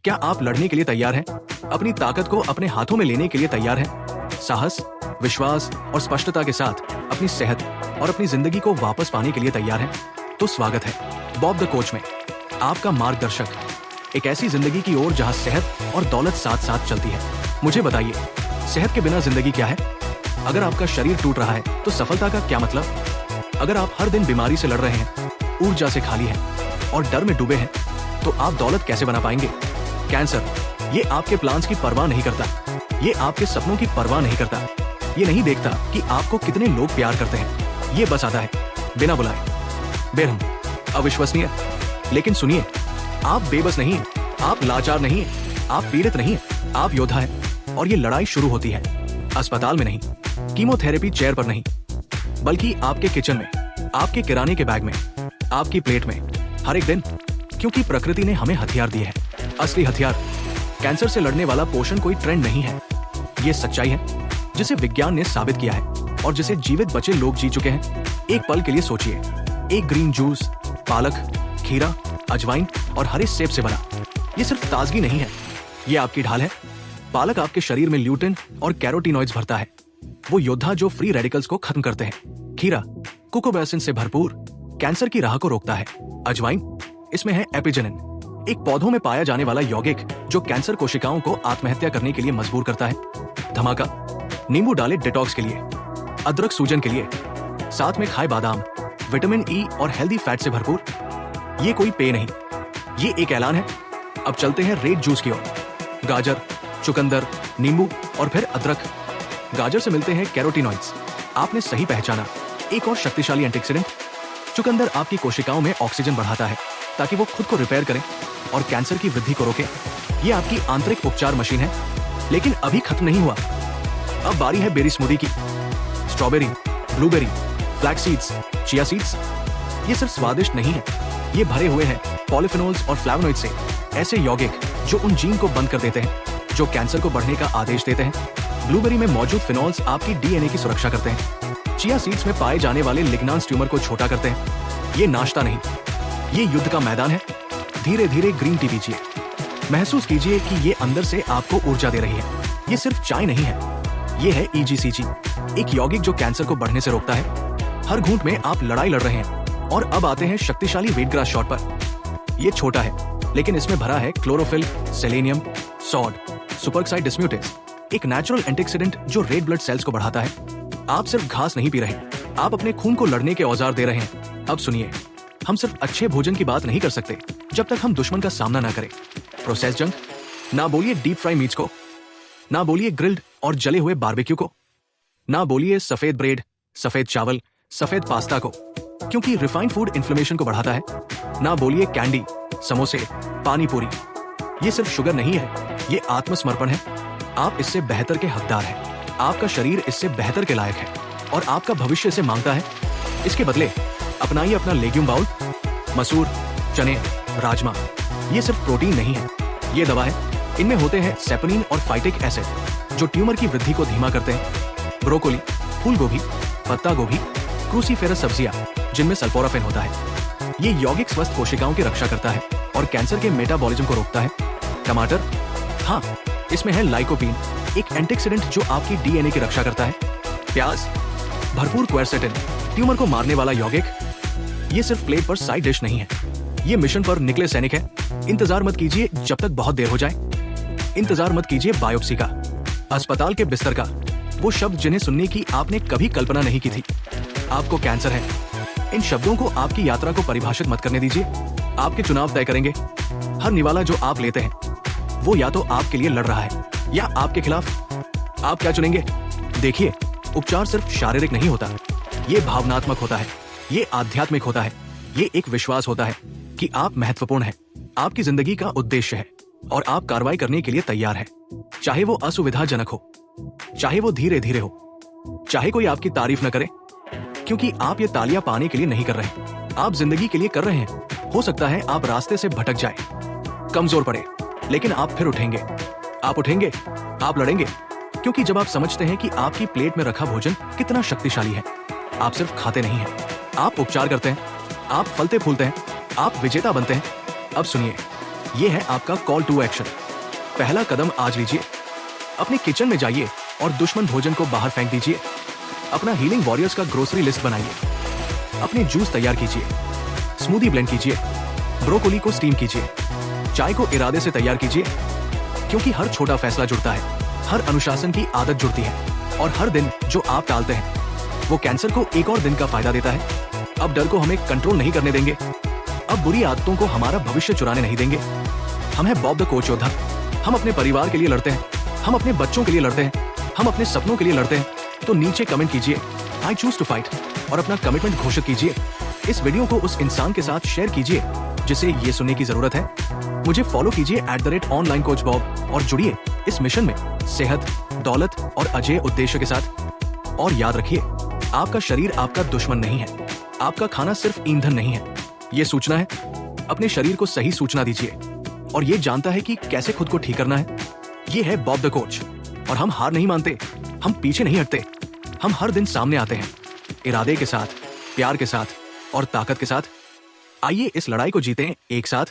क्या आप लड़ने के लिए तैयार हैं? अपनी ताकत को अपने हाथों में लेने के लिए तैयार हैं? साहस, विश्वास और स्पष्टता के साथ अपनी सेहत और अपनी जिंदगी को वापस पाने के लिए तैयार हैं? तो स्वागत है बॉब द कोच में, आपका मार्गदर्शक, एक ऐसी जिंदगी की ओर जहां सेहत और दौलत साथ साथ चलती है। मुझे बताइए, सेहत के बिना जिंदगी क्या है? अगर आपका शरीर टूट रहा है तो सफलता का क्या मतलब? अगर आप हर दिन बीमारी से लड़ रहे हैं, ऊर्जा से खाली हैं और डर में डूबे हैं, तो आप दौलत कैसे बना पाएंगे? कैंसर, ये आपके प्लान्स की परवाह नहीं करता, ये आपके सपनों की परवाह नहीं करता, ये नहीं देखता कि आपको कितने लोग प्यार करते हैं, ये बस आता है बिना बुलाए, बेरहम, अविश्वसनीय। लेकिन सुनिए, आप बेबस नहीं हैं, आप लाचार नहीं हैं, आप पीड़ित नहीं हैं, आप योद्धा हैं। और ये लड़ाई शुरू होती है अस्पताल में नहीं, कीमोथेरेपी चेयर पर नहीं, बल्कि आपके किचन में, आपके किराने के बैग में, आपकी प्लेट में, हर एक दिन। क्योंकि प्रकृति ने हमें हथियार दिए हैं, असली हथियार। कैंसर से लड़ने वाला पोषण कोई ट्रेंड नहीं है, ये सच्चाई है जिसे विज्ञान ने साबित किया है और जिसे जीवित बचे लोग जी चुके हैं। एक पल के लिए सोचिए, एक ग्रीन जूस, पालक, खीरा, अजवाइन और हरे सेब से बना। ये सिर्फ ताजगी नहीं है, ये आपकी ढाल है। पालक आपके शरीर में ल्यूटिन और कैरोटीनॉइड्स भरता है, वो योद्धा जो फ्री रेडिकल्स को खत्म करते हैं। खीरा कुकोबैसिन से भरपूर, कैंसर की राह को रोकता है। अजवाइन, इसमें है एपिजेनिन, एक पौधों में पाया जाने वाला यौगिक जो कैंसर कोशिकाओं को आत्महत्या करने के लिए मजबूर करता है। धमाका, नींबू डाले डिटॉक्स के लिए, अदरक सूजन के लिए, साथ में खाए बादाम, विटामिन ई और हेल्दी फैट से भरपूर। ये कोई पेय नहीं, ये एक ऐलान है। अब चलते हैं रेड जूस की ओर। गाजर, चुकंदर, नींबू और फिर अदरक। गाजर से मिलते हैं कैरोटीनॉइड्स, आपने सही पहचाना, एक और शक्तिशाली एंटीऑक्सीडेंट। चुकंदर आपकी कोशिकाओं में ऑक्सीजन बढ़ाता है ताकि वो खुद को रिपेयर करें और कैंसर की वृद्धि को रोके। ये आपकी आंतरिक उपचार मशीन है। लेकिन अभी खत्म नहीं हुआ, अब बारी है बेरी स्मूदी की। Strawberry, blueberry, flax seeds, chia seeds, ये सिर्फ स्वादिष्ट नहीं है, ये भरे हुए हैं पॉलीफेनोल्स और फ्लैवोनॉइड से, ऐसे यौगिक जो उन जीन को बंद कर देते हैं जो कैंसर को बढ़ने का आदेश देते हैं। ब्लूबेरी में मौजूद फिनोल्स आपकी डीएनए की सुरक्षा करते हैं। चिया सीड्स में पाए जाने वाले लिग्नांस ट्यूमर को छोटा करते हैं। ये नाश्ता नहीं, ये युद्ध का मैदान है। धीरे धीरे ग्रीन टी पीजिए, महसूस कीजिए कि ये अंदर से आपको ऊर्जा दे रही है। ये सिर्फ चाय नहीं है, ये है EGCG, एक यौगिक जो कैंसर को बढ़ने से रोकता है। हर घूंट में आप लड़ाई लड़ रहे हैं। और अब आते हैं शक्तिशाली वेट ग्रास शॉट पर। ये छोटा है लेकिन इसमें भरा है क्लोरोफिल, सेलेनियम, सॉड, सुपरऑक्साइड डिस्म्यूटेस, एक नेचुरल एंटीऑक्सीडेंट जो रेड ब्लड सेल्स को बढ़ाता है। आप सिर्फ घास नहीं पी रहे, आप अपने खून को लड़ने के औजार दे रहे हैं। अब सुनिए, हम सिर्फ अच्छे भोजन की बात नहीं कर सकते जब तक हम दुश्मन का सामना ना करें। प्रोसेस जंक, ना बोलिए डीप फ्राई मीट्स को, ना बोलिए ग्रिल्ड और जले हुए बारबेक्यू को, ना बोलिए सफेद ब्रेड, सफेद चावल, सफेद पास्ता को, क्योंकि रिफाइंड फूड इन्फ्लेमेशन को बढ़ाता है। ना बोलिए कैंडी, समोसे, पानी पूरी, ये सिर्फ शुगर नहीं है, ये आत्मसमर्पण है। आप इससे बेहतर के हकदार हैं, आपका शरीर इससे बेहतर के लायक है और आपका भविष्य इसे मांगता है। इसके बदले अपनाइए अपना लेग्यूम बाउल, मसूर, चने, राजमा। ये सिर्फ प्रोटीन नहीं है, ये दवा है। इनमें होते हैं सेपोनिन और फाइटिक एसिड जो ट्यूमर की वृद्धि को धीमा करते हैं। ब्रोकोली, फूल गोभी, पत्ता गोभी, क्रूसीफेरस सब्जियां जिनमें सल्फोराफेन होता है। ये यौगिक स्वस्थ कोशिकाओं की रक्षा करता है और कैंसर के मेटाबॉलिज्म को रोकता है। टमाटर, हाँ, इसमें है लाइकोपीन, एक एंटीऑक्सीडेंट जो आपकी डीएनए की रक्षा करता है। प्याज, भरपूर क्वेरसेटिन, ट्यूमर को मारने वाला यौगिक। ये सिर्फ प्लेट पर साइड डिश नहीं है, ये मिशन पर निकले सैनिक है। इंतजार मत कीजिए जब तक बहुत देर हो जाए, इंतजार मत कीजिए बायोप्सी का, अस्पताल के बिस्तर का, वो शब्द जिन्हें सुनने की आपने कभी कल्पना नहीं की थी। आपको कैंसर है, इन शब्दों को आपकी यात्रा को परिभाषित मत करने दीजिए, आपके चुनाव तय करेंगे। हर निवाला जो आप लेते हैं वो या तो आपके लिए लड़ रहा है या आपके खिलाफ। आप क्या चुनेंगे? देखिए, उपचार सिर्फ शारीरिक नहीं होता, ये भावनात्मक होता है, ये आध्यात्मिक होता है, ये एक विश्वास होता है कि आप महत्वपूर्ण हैं, आपकी जिंदगी का उद्देश्य है और आप कार्रवाई करने के लिए तैयार हैं। चाहे वो असुविधाजनक हो, चाहे वो धीरे धीरे हो, चाहे कोई आपकी तारीफ न करे, क्योंकि आप ये तालियां पाने के लिए नहीं कर रहे, आप जिंदगी के लिए कर रहे हैं। हो सकता है आप रास्ते से भटक जाए, कमजोर पड़े, लेकिन आप फिर उठेंगे, आप उठेंगे, आप लड़ेंगे, क्योंकि जब आप समझते हैं कि आपकी प्लेट में रखा भोजन कितना शक्तिशाली है, आप सिर्फ खाते नहीं हैं, आप उपचार करते हैं, आप फलते फूलते हैं, आप विजेता बनते हैं। अब सुनिए, ये है आपका कॉल टू एक्शन। पहला कदम आज लीजिए। अपने किचन में जाइए और दुश्मन भोजन को बाहर फेंक दीजिए। अपना हीलिंग वॉरियर्स का ग्रोसरी लिस्ट बनाइए। अपने जूस तैयार कीजिए, स्मूदी ब्लेंड कीजिए, ब्रोकोली को स्टीम कीजिए, चाय को इरादे से तैयार कीजिए, क्योंकि हर छोटा फैसला जुड़ता है, हर अनुशासन की आदत जुड़ती है, और हर दिन जो आप टालते हैं वो कैंसर को एक और दिन का फायदा देता है। अब डर को हमें कंट्रोल नहीं करने देंगे। अब बुरी आदतों को हमारा भविष्य चुराने नहीं देंगे। हम हैं बॉब द कोच योद्धा। हम अपने परिवार के लिए लड़ते हैं, हम अपने बच्चों के लिए लड़ते हैं, हम अपने सपनों के लिए लड़ते हैं। तो नीचे कमेंट कीजिए आई चूज टू फाइट और अपना कमिटमेंट घोषित कीजिए। इस वीडियो को उस इंसान के साथ शेयर कीजिए जिसे ये सुनने की जरूरत है। मुझे फॉलो कीजिए @onlinecoachbob और जुड़िए इस मिशन में सेहत, दौलत और अजेय उद्देश्य के साथ। और याद रखिए, आपका शरीर आपका दुश्मन नहीं है। आपका खाना सिर्फ ईंधन नहीं है। ये सूचना है, अपने शरीर को सही सूचना दीजिए और ये जानता है कि कैसे खुद को ठीक करना है। ये है बॉब द कोच और हम हार नहीं मानते, हम पीछे नहीं हटते। हम हर दिन सामने आते हैं, इरादे के साथ, प्यार के साथ और ताकत के साथ। आइए इस लड़ाई को जीतें एक साथ।